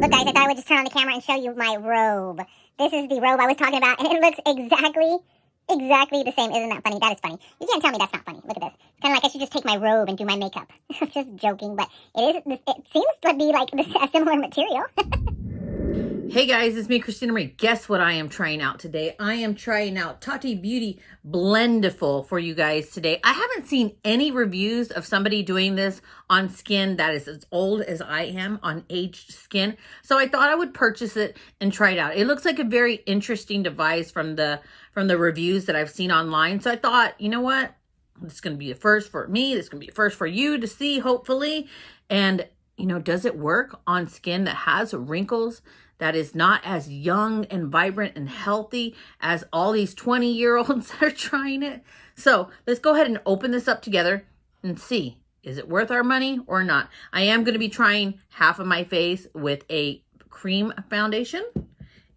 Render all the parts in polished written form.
Look guys, I thought I would just turn on the camera and show you my robe. This is the robe I was talking about, and it looks exactly the same. Isn't that funny? That is funny. You can't tell me that's not funny. Look at this. It's kind of like I should just take my robe and do my makeup. I'm just joking, but it seems to be like a similar material. Hey guys, it's me, Christina Marie. Guess what I am trying out today? I am trying out Tati Beauty Blendiful for you guys today. I haven't seen any reviews of somebody doing this on skin that is as old as I am, on aged skin. So I thought I would purchase it and try it out. It looks like a very interesting device from the reviews that I've seen online. So I thought, you know what? This is going to be a first for me. This is going to be a first for you to see, hopefully. And, you know, does it work on skin that has wrinkles, that is not as young and vibrant and healthy as all these 20-year-olds that are trying it? So let's go ahead and open this up together and see, is it worth our money or not? I am going to be trying half of my face with a cream foundation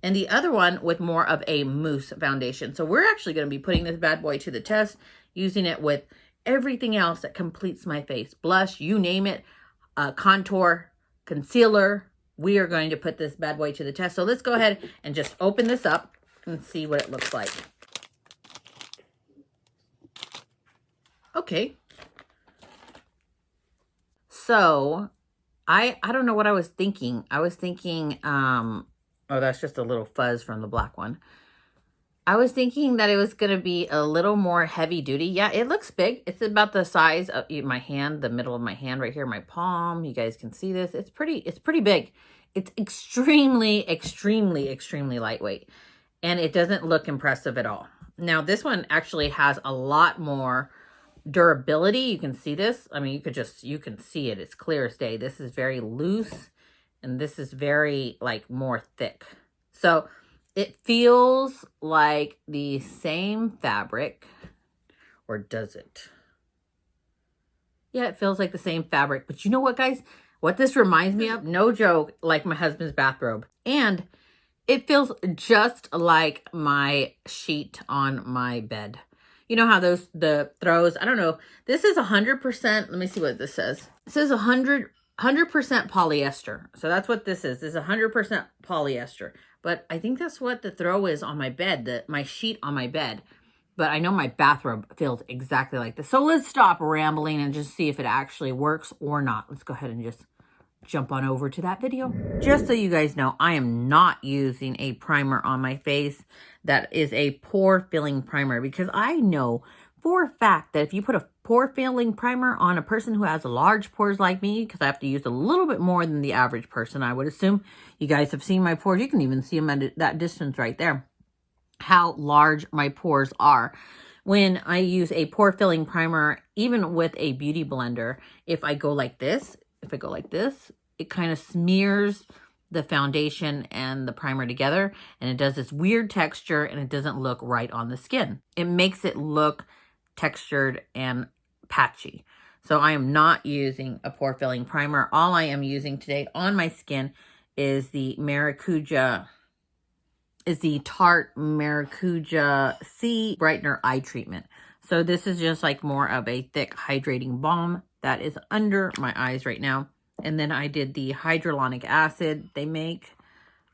and the other one with more of a mousse foundation. So we're actually going to be putting this bad boy to the test, using it with everything else that completes my face. Blush, you name it, contour, concealer. We are going to put this bad boy to the test. So let's go ahead and just open this up and see what it looks like. Okay. So I don't know what I was thinking. I was thinking, oh, that's just a little fuzz from the black one. I was thinking that it was going to be a little more heavy duty. Yeah, it looks big. It's about the size of my hand, the middle of my hand right here, my palm. You guys can see this. It's pretty big. It's extremely lightweight, and it doesn't look impressive at all. Now, this one actually has a lot more durability. You can see this. I mean, you can see it. It's clear as day. This is very loose, and this is very, like, more thick. So it feels like the same fabric, or does it? Yeah, it feels like the same fabric. But you know what, guys? What this reminds me of, no joke, like my husband's bathrobe. And it feels just like my sheet on my bed. You know how the throws, I don't know. This is 100%, let me see what this says. It says 100% polyester. So that's what this is. This is 100% polyester. But I think that's what the throw is on my bed, my sheet on my bed. But I know my bathrobe feels exactly like this. So let's stop rambling and just see if it actually works or not. Let's go ahead and just jump on over to that video. Just so you guys know, I am not using a primer on my face that is a pore filling primer, because I know for a fact that if you put a pore filling primer on a person who has large pores like me, because I have to use a little bit more than the average person, I would assume. You guys have seen my pores. You can even see them at that distance right there, how large my pores are. When I use a pore filling primer, even with a beauty blender, if I go like this, it kind of smears the foundation and the primer together, and it does this weird texture, and it doesn't look right on the skin. It makes it look textured and patchy. So I am not using a pore filling primer. All I am using today on my skin is the Tarte Maracuja C Brightener Eye Treatment. So this is just like more of a thick hydrating balm that is under my eyes right now. And then I did the hyaluronic acid they make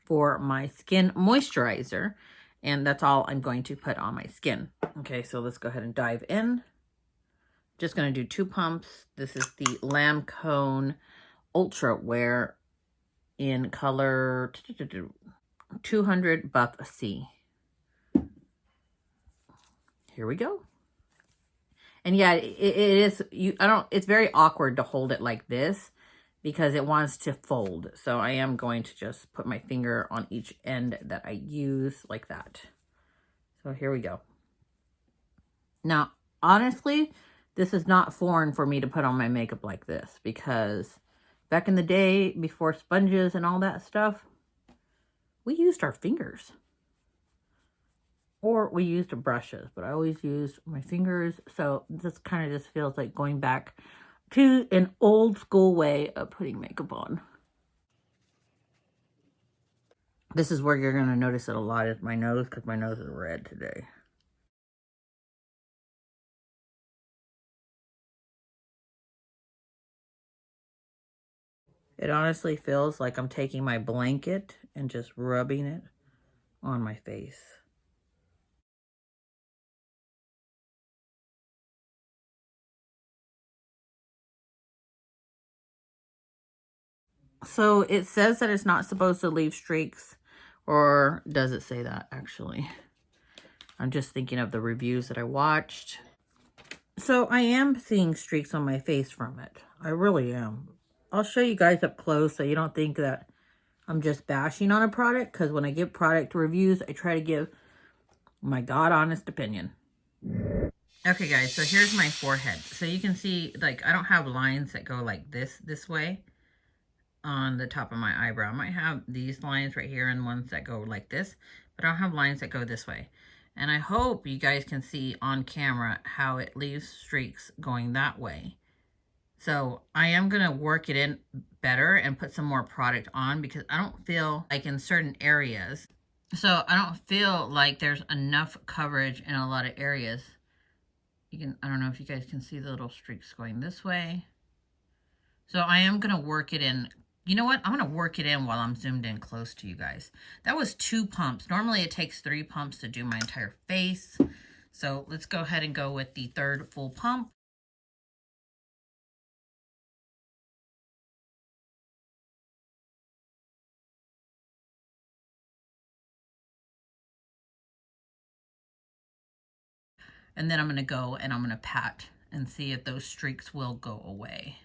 for my skin moisturizer. And that's all I'm going to put on my skin. Okay, so let's go ahead and dive in. Just going to do 2 pumps. This is the Lancome Ultra Wear in color 200 Buff C. Here we go. And yeah, it is, it's very awkward to hold it like this because it wants to fold. So I am going to just put my finger on each end that I use like that. So here we go. Now, honestly, this is not foreign for me to put on my makeup like this, because back in the day, before sponges and all that stuff, we used our fingers. Or we used brushes, but I always used my fingers. So this kind of just feels like going back to an old school way of putting makeup on. This is where you're going to notice it a lot, is my nose, because my nose is red today. It honestly feels like I'm taking my blanket and just rubbing it on my face. So it says that it's not supposed to leave streaks, or does it say that actually? I'm just thinking of the reviews that I watched. So I am seeing streaks on my face from it. I really am. I'll show you guys up close so you don't think that I'm just bashing on a product, because when I give product reviews, I try to give my God honest opinion. Okay guys, so here's my forehead. So you can see, like, I don't have lines that go like this way on the top of my eyebrow. I might have these lines right here and ones that go like this, but I don't have lines that go this way. And I hope you guys can see on camera how it leaves streaks going that way. So I am going to work it in better and put some more product on, because I don't feel like in certain areas. So I don't feel like there's enough coverage in a lot of areas. You can, I don't know if you guys can see the little streaks going this way. So I am going to work it in. You know what? I'm going to work it in while I'm zoomed in close to you guys. That was 2 pumps. Normally it takes 3 pumps to do my entire face. So let's go ahead and go with the 3rd full pump. And then I'm going to go and I'm going to pat and see if those streaks will go away.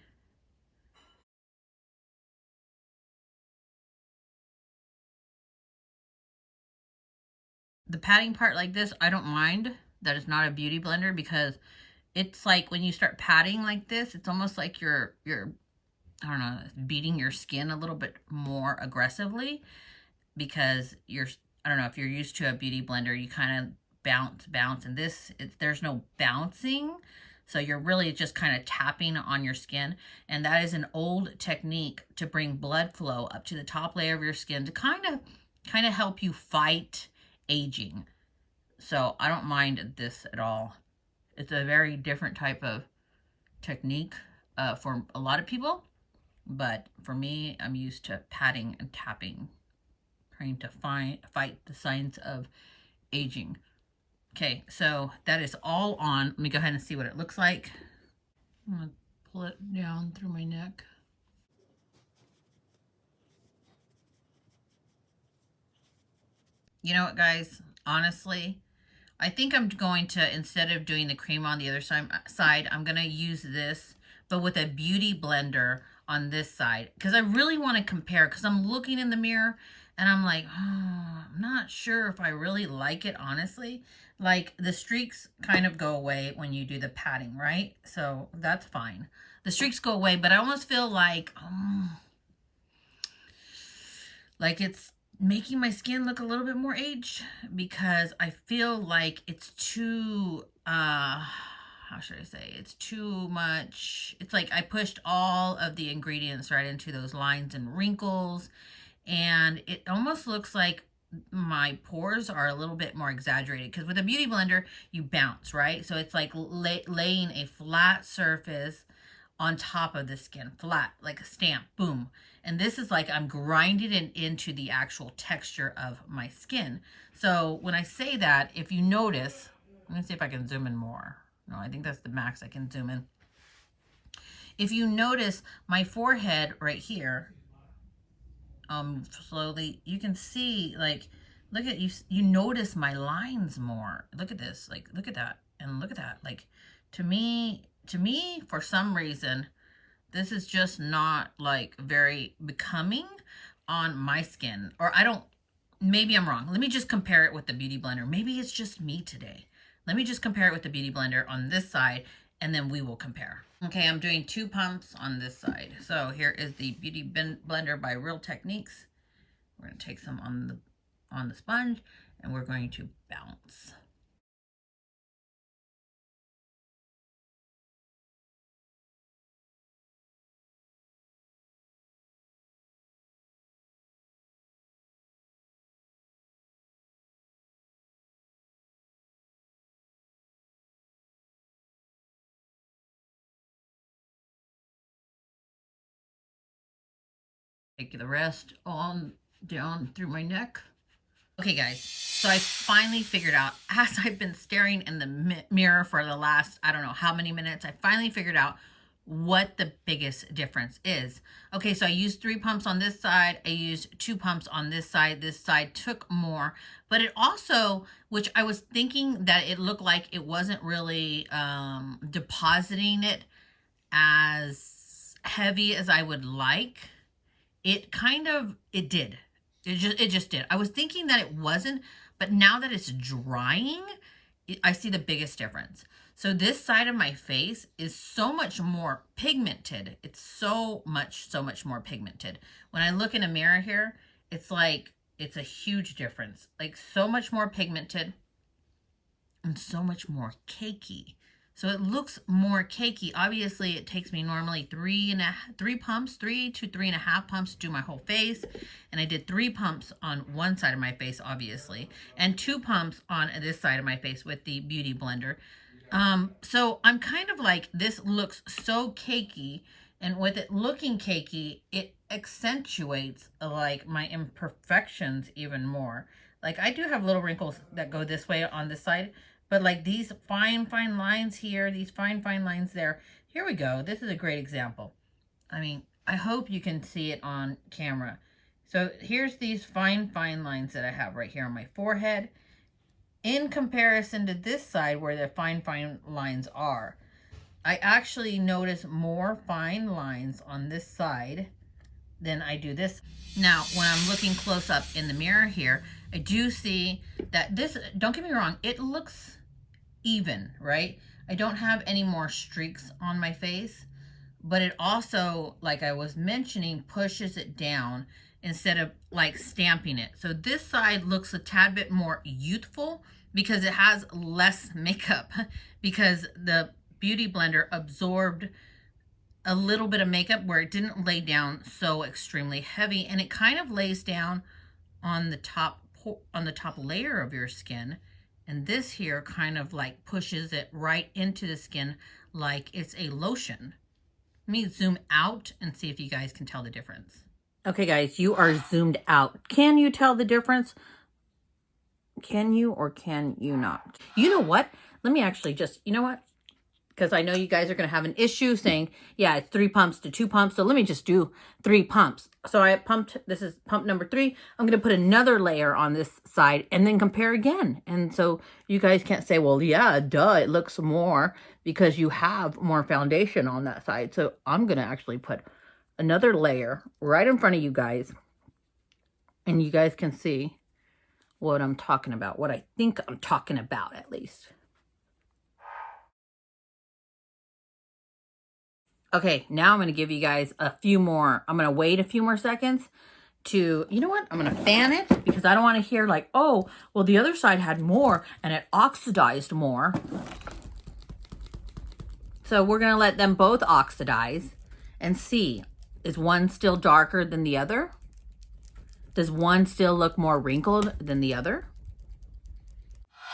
The patting part like this, I don't mind that it's not a beauty blender, because it's like when you start patting like this, it's almost like you're I don't know, beating your skin a little bit more aggressively, because I don't know, if you're used to a beauty blender, you kind of bounce, and this, there's no bouncing. So you're really just kind of tapping on your skin. And that is an old technique to bring blood flow up to the top layer of your skin to kind of help you fight aging. So I don't mind this at all. It's a very different type of technique for a lot of people. But for me, I'm used to patting and tapping, trying to fight the signs of aging. Okay, so that is all on. Let me go ahead and see what it looks like. I'm going to pull it down through my neck. You know what, guys? Honestly, I think I'm going to, instead of doing the cream on the other side, I'm going to use this, but with a beauty blender on this side, because I really want to compare, because I'm looking in the mirror and I'm like, oh, I'm not sure if I really like it, honestly. Like, the streaks kind of go away when you do the patting, right? So that's fine. The streaks go away, but I almost feel like it's making my skin look a little bit more aged, because I feel like it's too, how should I say? It's too much. It's like I pushed all of the ingredients right into those lines and wrinkles, and it almost looks like my pores are a little bit more exaggerated, because with a beauty blender, you bounce, right? So it's like laying a flat surface on top of the skin, flat, like a stamp, boom. And this is like I'm grinding it into the actual texture of my skin. So when I say that, if you notice, let me see if I can zoom in more. No, I think that's the max I can zoom in. If you notice my forehead right here, slowly, you can see, like, look at you notice my lines more. Look at this, like, look at that, and look at that. Like, to me, for some reason, this is just not like very becoming on my skin. Or I don't, maybe I'm wrong. Let me just compare it with the beauty blender. Maybe it's just me today. Let me just compare it with the beauty blender on this side, and then we will compare. Okay, I'm doing 2 pumps on this side. So here is the beauty blender by Real Techniques. We're going to take some on the sponge, and we're going to bounce. Take the rest on down through my neck. Okay, guys, so I finally figured out, as I've been staring in the mirror for the last, I don't know how many minutes, I finally figured out what the biggest difference is. Okay, so I used 3 pumps on this side. I used 2 pumps on this side. This side took more, but it also, which I was thinking that it looked like it wasn't really depositing it as heavy as I would like. It did. It just did. I was thinking that it wasn't, but now that it's drying, I see the biggest difference. So this side of my face is so much more pigmented. It's so much more pigmented. When I look in a mirror here, it's like, it's a huge difference. Like so much more pigmented and so much more cakey. So it looks more cakey. Obviously, it takes me normally 3 to 3.5 pumps to do my whole face. And I did 3 pumps on one side of my face, obviously, and 2 pumps on this side of my face with the Beauty Blender. So I'm kind of like, this looks so cakey, and with it looking cakey, it accentuates like my imperfections even more. Like I do have little wrinkles that go this way on this side, but like these fine lines here, these fine lines there. Here we go. This is a great example. I mean, I hope you can see it on camera. So here's these fine lines that I have right here on my forehead, in comparison to this side where the fine lines are. I actually notice more fine lines on this side than I do this. Now, when I'm looking close up in the mirror here, I do see that this, don't get me wrong, it looks even, right? I don't have any more streaks on my face, but it also, like I was mentioning, pushes it down instead of like stamping it. So this side looks a tad bit more youthful because it has less makeup, because the Beauty Blender absorbed a little bit of makeup where it didn't lay down so extremely heavy, and it kind of lays down on the top layer of your skin, and this here kind of like pushes it right into the skin like it's a lotion. Let me zoom out and see if you guys can tell the difference. Okay, guys, you are zoomed out. Can you tell the difference? Can you or can you not? You know what? Let me actually just, you know what? Because I know you guys are going to have an issue saying, yeah, it's 3 pumps to 2 pumps. So let me just do 3 pumps. So I pumped, this is pump number 3. I'm going to put another layer on this side and then compare again. And so you guys can't say, well, yeah, duh, it looks more because you have more foundation on that side. So I'm going to actually put another layer right in front of you guys. And you guys can see what I'm talking about, what I think I'm talking about at least. Okay, now I'm going to give you guys a few more. I'm going to wait a few more seconds to, you know what? I'm going to fan it because I don't want to hear like, oh, well, the other side had more and it oxidized more. So we're going to let them both oxidize and see, is one still darker than the other? Does one still look more wrinkled than the other?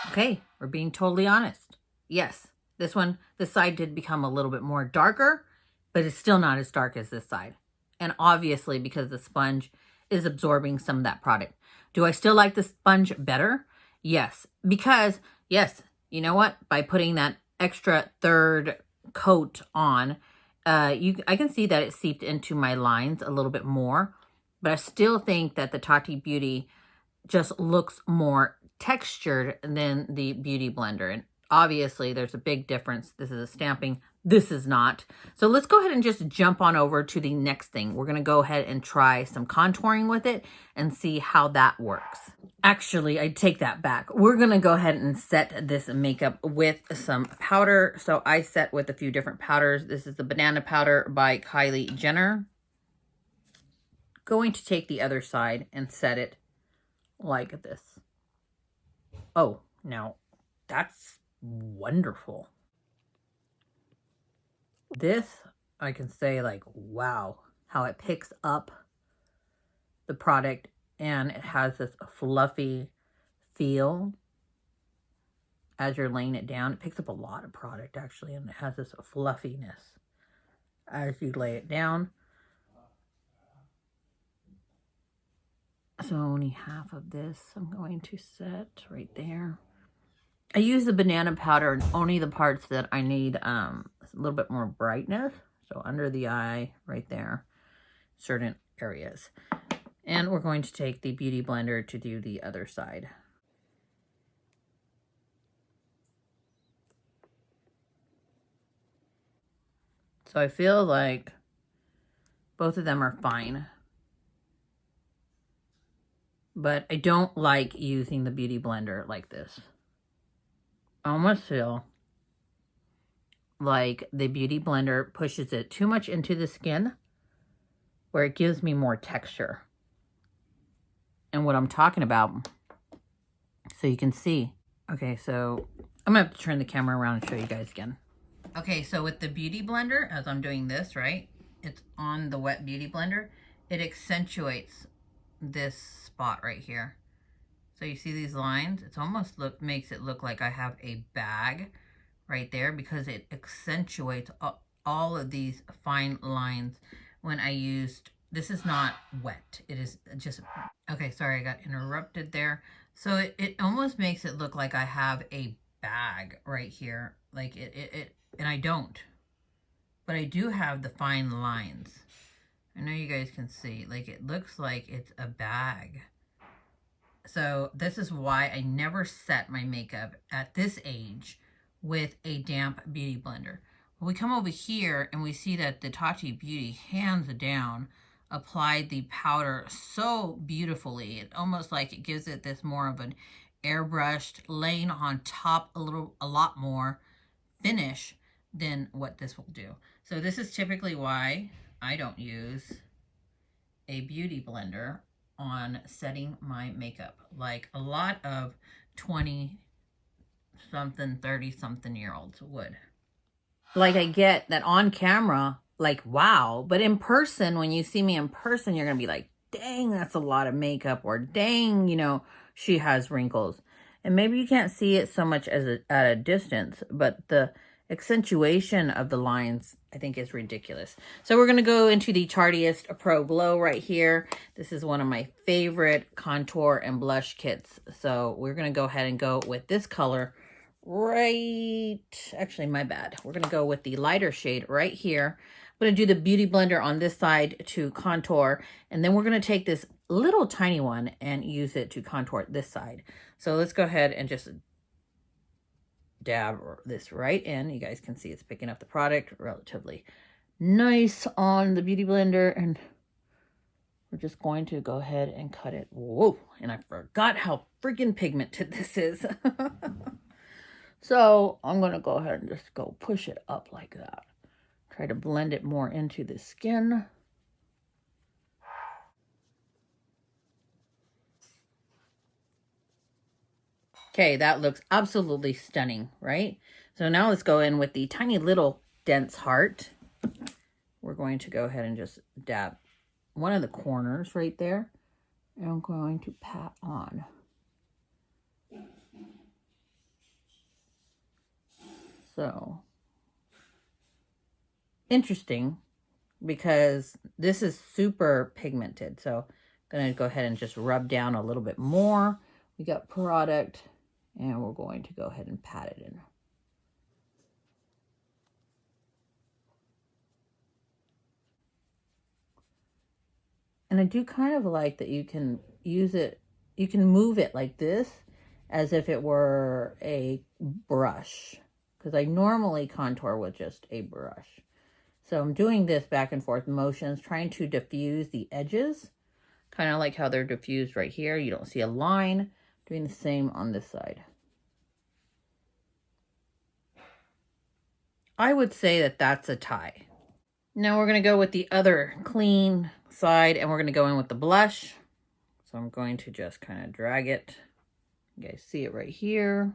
Okay, we're being totally honest. Yes, this side did become a little bit more darker, but it's still not as dark as this side. And obviously because the sponge is absorbing some of that product. Do I still like the sponge better? Yes, because yes, you know what? By putting that extra third coat on, I can see that it seeped into my lines a little bit more, but I still think that the Tati Beauty just looks more textured than the Beauty Blender. And obviously there's a big difference. This is a stamping, this is not. So let's go ahead and just jump on over to the next thing. We're going to go ahead and try some contouring with it and see how that works. Actually, I take that back. We're going to go ahead and set this makeup with some powder. So I set with a few different powders. This is the Banana Powder by Kylie Jenner. Going to take the other side and set it like this. Oh, now that's wonderful. This, I can say like, wow, how it picks up the product and it has this fluffy feel as you're laying it down. It picks up a lot of product actually, and it has this fluffiness as you lay it down. So only half of this I'm going to set right there. I use the banana powder only the parts that I need a little bit more brightness. So under the eye, right there, certain areas. And we're going to take the Beauty Blender to do the other side. So I feel like both of them are fine. But I don't like using the Beauty Blender like this. I almost feel like the Beauty Blender pushes it too much into the skin where it gives me more texture. And what I'm talking about, so you can see. Okay, so I'm gonna have to turn the camera around and show you guys again. Okay, so with the Beauty Blender, as I'm doing this, right, it's on the wet Beauty Blender, it accentuates this spot right here. So you see these lines? It's almost makes it look like I have a bag right there because it accentuates all of these fine lines when I used, this is not wet. It is just, okay, sorry, I got interrupted there. So it almost makes it look like I have a bag right here. Like and I don't. But I do have the fine lines. I know you guys can see, like it looks like it's a bag. So this is why I never set my makeup at this age with a damp beauty blender. When we come over here and we see that the Tati Beauty hands down applied the powder so beautifully. It almost like it gives it this more of an airbrushed, laying on top a lot more finish than what this will do. So this is typically why I don't use a beauty blender on setting my makeup, like a lot of 20 something 30 something year olds would. Like I get that on camera, like wow, but in person, when you see me in person, you're gonna be like, dang, that's a lot of makeup, or dang, you know, she has wrinkles. And maybe you can't see it so much as at a distance, but the accentuation of the lines, I think, is ridiculous. So we're going to go into the Tardiest Pro Glow right here. This is one of my favorite contour and blush kits. So we're going to go ahead and go with this color right, actually my bad. We're going to go with the lighter shade right here. I'm going to do the Beauty Blender on this side to contour, and then we're going to take this little tiny one and use it to contour this side. So let's go ahead and just dab this right in. You guys can see it's picking up the product relatively nice on the Beauty Blender, and we're just going to go ahead and cut it. Whoa, and I forgot how freaking pigmented this is. So I'm going to go ahead and just go push it up like that. Try to blend it more into the skin. Okay, that looks absolutely stunning, right? So now let's go in with the tiny little dense heart. We're going to go ahead and just dab one of the corners right there. And I'm going to pat on. So, interesting, because this is super pigmented. So I'm going to go ahead and just rub down a little bit more. We got product, and we're going to go ahead and pat it in. And I do kind of like that you can use it, you can move it like this as if it were a brush, because I normally contour with just a brush. So I'm doing this back and forth motions, trying to diffuse the edges, kind of like how they're diffused right here. You don't see a line. Doing the same on this side. I would say that that's a tie. Now we're going to go with the other clean side, and we're going to go in with the blush. So I'm going to just kind of drag it. You guys see it right here.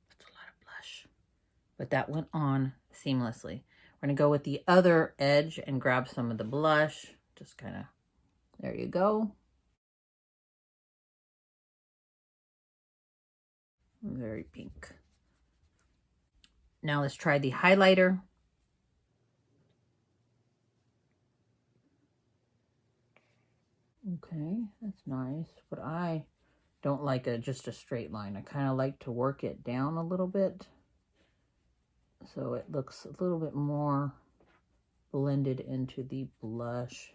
That's a lot of blush. But that went on seamlessly. We're going to go with the other edge and grab some of the blush. Just kind of, there you go. Very pink. Now let's try the highlighter. Okay, that's nice, but I don't like just a straight line. I kind of like to work it down a little bit so it looks a little bit more blended into the blush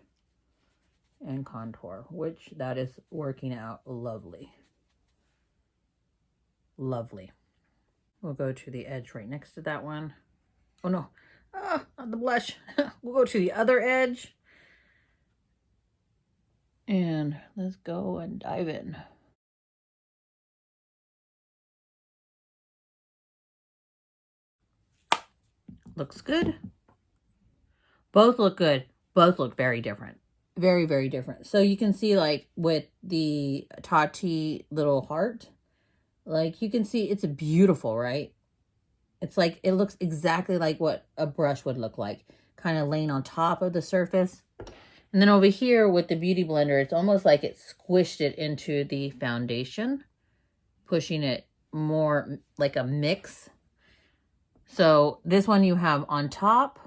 and contour, which that is working out lovely. Lovely. We'll go to the edge right next to that one. Oh no, not the blush. We'll go to the other edge. And let's go and dive in. Looks good. Both look good. Both look very different. Very, very different. So you can see, like, with the Tati little heart, like, you can see it's beautiful, right? It's like, it looks exactly like what a brush would look like, kind of laying on top of the surface. And then over here with the Beauty Blender, it's almost like it squished it into the foundation, pushing it more like a mix. So this one you have on top,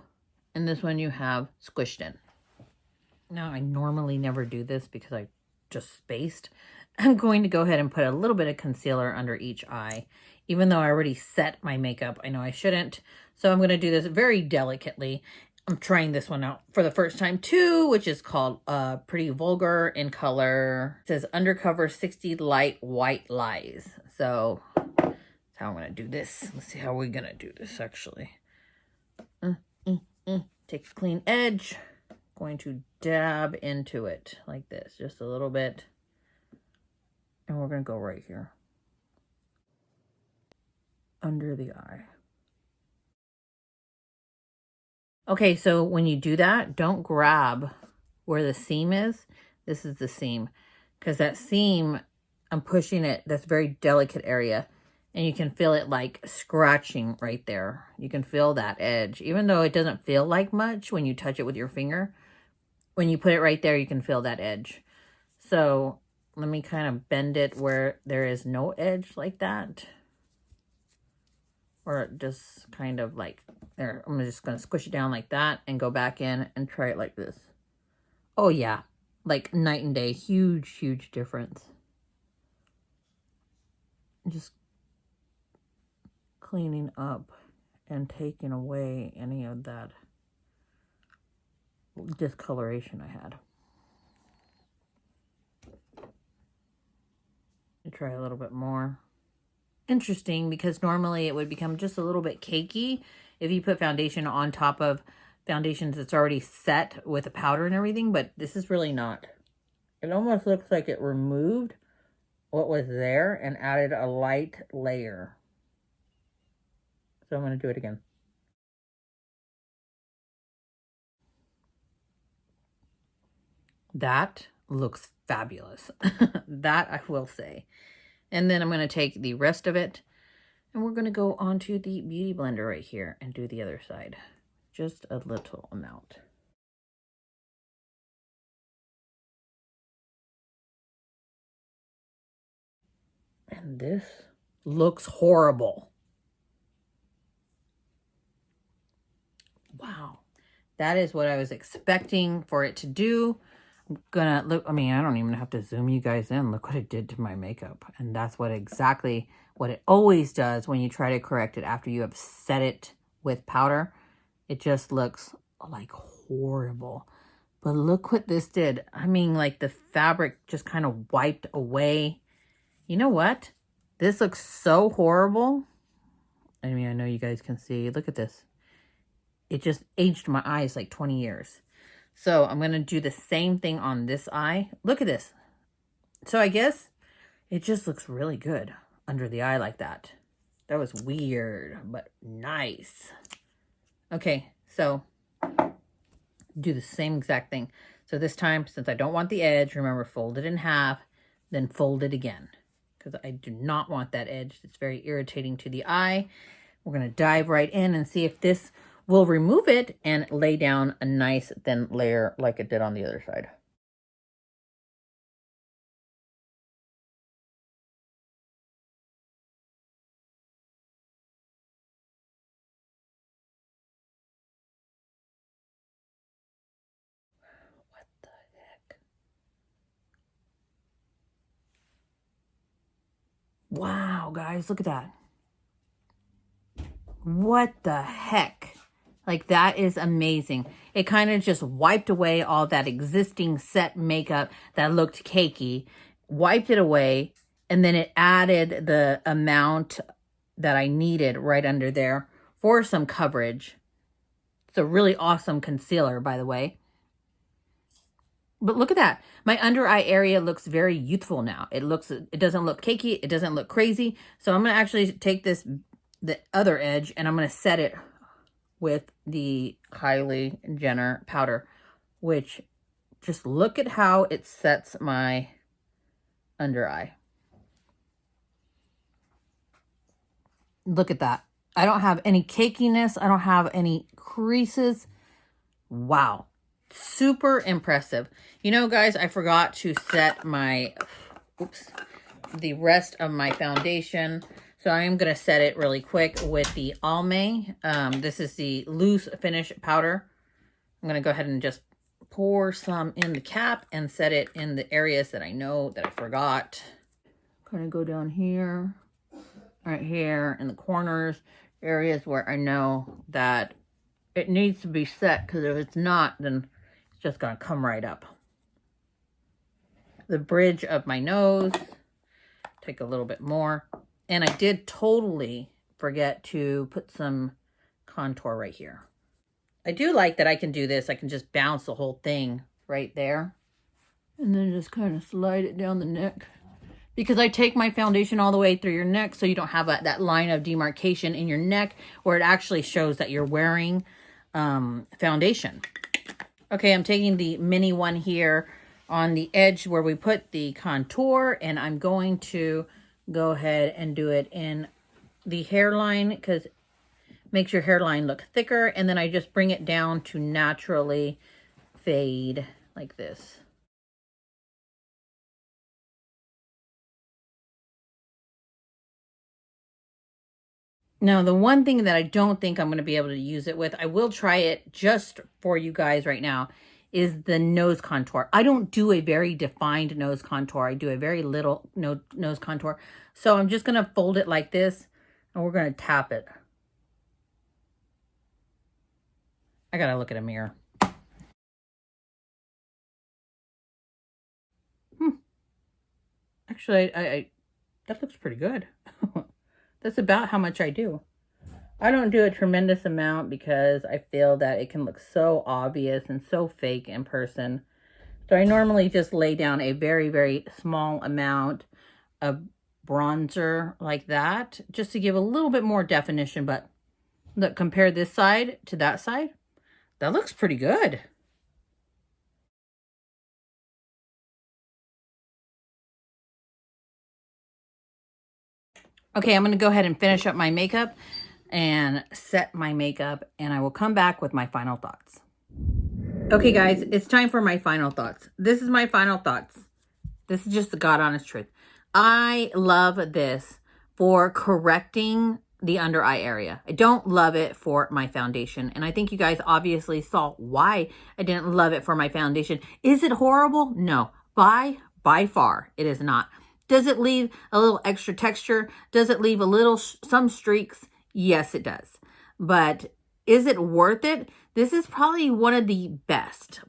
and this one you have squished in. Now, I normally never do this because I just spaced. I'm going to go ahead and put a little bit of concealer under each eye. Even though I already set my makeup, I know I shouldn't. So I'm going to do this very delicately. I'm trying this one out for the first time too, which is called Pretty Vulgar in color. It says Undercover 60 Light White Lies. So that's how I'm going to do this. Let's see how we're going to do this actually. Take a clean edge. Going to dab into it like this, just a little bit. And we're going to go right here. Under the eye. Okay, so when you do that, don't grab where the seam is. This is the seam. Because that seam, I'm pushing it, that's very delicate area. And you can feel it like scratching right there. You can feel that edge. Even though it doesn't feel like much when you touch it with your finger, when you put it right there, you can feel that edge. So let me kind of bend it where there is no edge like that. Or just kind of like there. I'm just going to squish it down like that and go back in and try it like this. Oh yeah, like night and day. Huge, huge difference. Just cleaning up and taking away any of that discoloration I had. Try a little bit more. Interesting, because normally it would become just a little bit cakey if you put foundation on top of foundations that's already set with a powder and everything, but this is really not. It almost looks like it removed what was there and added a light layer. So I'm going to do it again. That looks fabulous. That I will say. And then I'm going to take the rest of it and we're going to go onto the Beauty Blender right here and do the other side. Just a little amount. And this looks horrible. Wow. That is what I was expecting for it to do. I'm gonna look, I mean, I don't even have to zoom you guys in. Look what it did to my makeup. And that's what exactly what it always does when you try to correct it after you have set it with powder. It just looks like horrible. But look what this did. I mean, like the fabric just kind of wiped away. You know what? This looks so horrible. I mean, I know you guys can see. Look at this. It just aged my eyes like 20 years. So I'm going to do the same thing on this eye. Look at this. So I guess it just looks really good under the eye like that. That was weird, but nice. Okay, so do the same exact thing. So this time, since I don't want the edge, remember, fold it in half, then fold it again. Because I do not want that edge. It's very irritating to the eye. We're going to dive right in and see if this will remove it and lay down a nice thin layer like it did on the other side. What the heck? Wow, guys, look at that. What the heck? Like, that is amazing. It kind of just wiped away all that existing set makeup that looked cakey, wiped it away, and then it added the amount that I needed right under there for some coverage. It's a really awesome concealer, by the way. But look at that. My under eye area looks very youthful now. It doesn't look cakey. It doesn't look crazy. So I'm going to actually take the other edge, and I'm going to set it with the Kylie Jenner powder, which, just look at how it sets my under eye. Look at that. I don't have any cakiness. I don't have any creases. Wow. Super impressive. You know, guys, I forgot to set my, the rest of my foundation. So I am going to set it really quick with the Almay. This is the loose finish powder. I'm going to go ahead and just pour some in the cap and set it in the areas that I know that I forgot. Kind of go down here, right here in the corners, areas where I know that it needs to be set, because if it's not, then it's just going to come right up. The bridge of my nose, take a little bit more. And I did totally forget to put some contour right here. I do like that I can do this. I can just bounce the whole thing right there. And then just kind of slide it down the neck. Because I take my foundation all the way through your neck, so you don't have that line of demarcation in your neck where it actually shows that you're wearing foundation. Okay, I'm taking the mini one here on the edge where we put the contour, and I'm going to go ahead and do it in the hairline, because it makes your hairline look thicker, and then I just bring it down to naturally fade like this. Now, the one thing that I don't think I'm going to be able to use it with, I will try it just for you guys right now, is the nose contour. I don't do a very defined nose contour. I do a very little nose contour. So I'm just going to fold it like this, and we're going to tap it. I got to look at a mirror. Actually, I that looks pretty good. That's about how much I do. I don't do a tremendous amount because I feel that it can look so obvious and so fake in person. So I normally just lay down a very, very small amount of bronzer like that, just to give a little bit more definition. But look, compare this side to that side. That looks pretty good. Okay, I'm going to go ahead and finish up my makeup and set my makeup, and I will come back with my final thoughts. Okay, guys, it's time for my final thoughts. This is my final thoughts. This is just the God honest truth. I love this for correcting the under eye area. I don't love it for my foundation, and I think you guys obviously saw why I didn't love it for my foundation. Is it horrible? No, by far it is not. Does it leave a little extra texture? Does it leave a little, some streaks? Yes, it does. But is it worth it? This is probably one of the best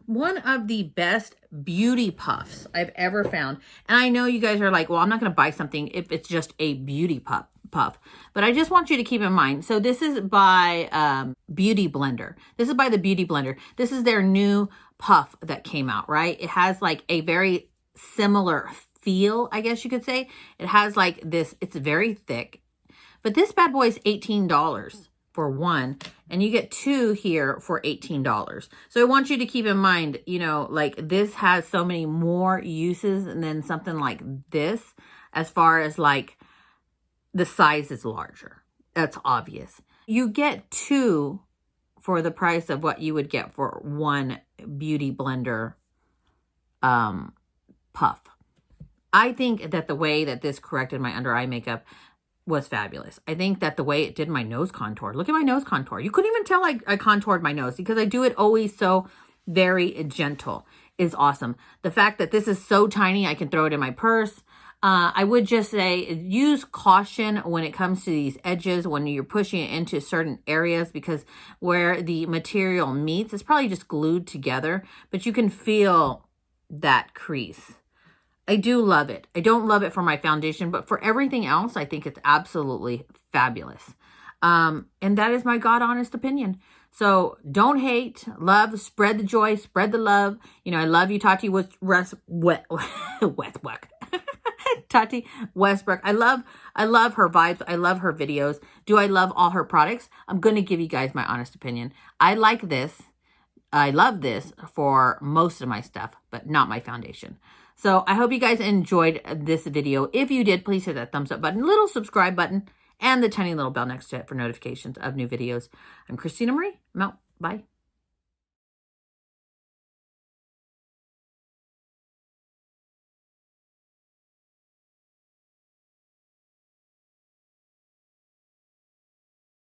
beauty puffs I've ever found. And I know you guys are like, well, I'm not going to buy something if it's just a beauty puff. But I just want you to keep in mind. So this is by Beauty Blender. This is by the Beauty Blender. This is their new puff that came out, right? It has like a very similar feel, I guess you could say. It has like this, it's very thick, but this bad boy is $18 for one, and you get two here for $18. So I want you to keep in mind, you know, like this has so many more uses than something like this, as far as like the size is larger. That's obvious. You get two for the price of what you would get for one Beauty Blender puff. I think that the way that this corrected my under eye makeup was fabulous. I think that the way it did my nose contour. Look at my nose contour. You couldn't even tell I contoured my nose because I do it always so very gentle is awesome. The fact that this is so tiny, I can throw it in my purse. I would just say use caution when it comes to these edges, when you're pushing it into certain areas, because where the material meets, it's probably just glued together, but you can feel that crease. I do love it. I don't love it for my foundation, but for everything else, I think it's absolutely fabulous. And that is my God honest opinion. So don't hate, love, spread the joy, spread the love. You know, I love you, Tati Westbrook. Tati Westbrook. I love her vibes. I love her videos. Do I love all her products? I'm going to give you guys my honest opinion. I like this. I love this for most of my stuff, but not my foundation. So I hope you guys enjoyed this video. If you did, please hit that thumbs up button, little subscribe button, and the tiny little bell next to it for notifications of new videos. I'm Christina Marie. I'm out. Bye.